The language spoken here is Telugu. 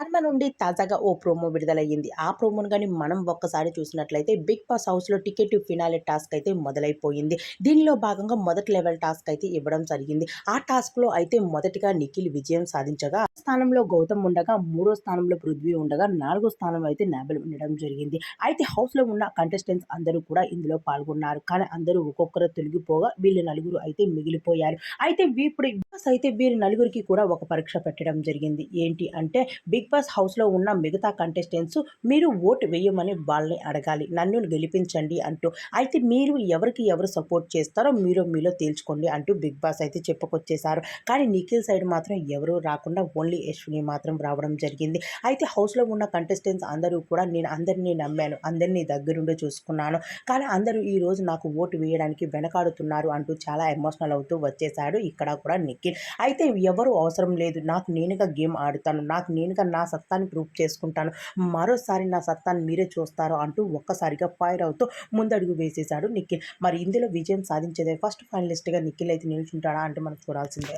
సినిమా నుండి తాజాగా ఓ ప్రోమో విడుదలయ్యింది. ఆ ప్రోమోను గాని మనం ఒక్కసారి చూసినట్లయితే 'బిగ్ బాస్' హౌస్‌లో టికెట్ టు ఫినాలే టాస్క్ అయితే మొదలైపోయింది. దీనిలో భాగంగా మొదటి లెవెల్ టాస్క్ అయితే ఇవ్వడం జరిగింది. ఆ టాస్క్‌లో అయితే మొదటిగా నిఖిల్ విజయం సాధించగా, స్థానంలో గౌతమ్ ఉండగా, మూడో స్థానంలో పృథ్వీ ఉండగా, నాలుగో స్థానంలో అయితే నాబెల్ ఉండడం జరిగింది. అయితే హౌస్‌లో ఉన్న కంటెస్టెంట్స్ అందరూ కూడా ఇందులో పాల్గొన్నారు. కానీ అందరూ ఒక్కొక్కరు తొలగిపోగా వీళ్ళు నలుగురు అయితే మిగిలిపోయారు. అయితే ఇప్పుడు బిగ్ బాస్ అయితే వీరి నలుగురికి కూడా ఒక పరీక్ష పెట్టడం జరిగింది. ఏంటి అంటే బిగ్ బాస్ హౌస్‌లో ఉన్న మిగతా కంటెస్టెంట్స్ మీరు ఓటు వేయమని వాళ్ళని అడగాలి. నన్ను గెలిపించండి అంటూ. అయితే మీరు ఎవరికి ఎవరు సపోర్ట్ చేస్తారో మీలో తేల్చుకోండి అంటూ బిగ్ బాస్ అయితే చెప్పుకొచ్చేసారు. కానీ నిఖిల్ సైడ్ మాత్రం ఎవరు రాకుండా ఓన్లీ యశ్విని మాత్రం రావడం జరిగింది. అయితే హౌస్‌లో ఉన్న కంటెస్టెంట్స్ అందరూ కూడా నేను అందరిని నమ్మాను. అందరిని దగ్గరుండి చూసుకున్నాను. కానీ అందరూ ఈరోజు నాకు ఓటు వేయడానికి వెనకాడుతున్నారు అంటూ చాలా ఎమోషనల్ అవుతూ వచ్చేసాడు ఇక్కడ కూడా నిఖిల్. అయితే ఎవరు అవసరం లేదు. నాకు నేనుగా గేమ్ ఆడుతాను. నాకు నేనుగా నా సత్తాని ప్రూవ్ చేసుకుంటాను. మరోసారి నా సత్తాని మీరే చూస్తారు అంటూ ఒక్కసారిగా ఫైర్ అవుతూ ముందడుగు వేసేసాడు నిఖిల్. మరి ఇందులో విజయం సాధించేదే ఫస్ట్ ఫైనలిస్ట్‌గా నిఖిల్ అయితే నిల్చుంటాడా అంటే మనం చూడాల్సిందే.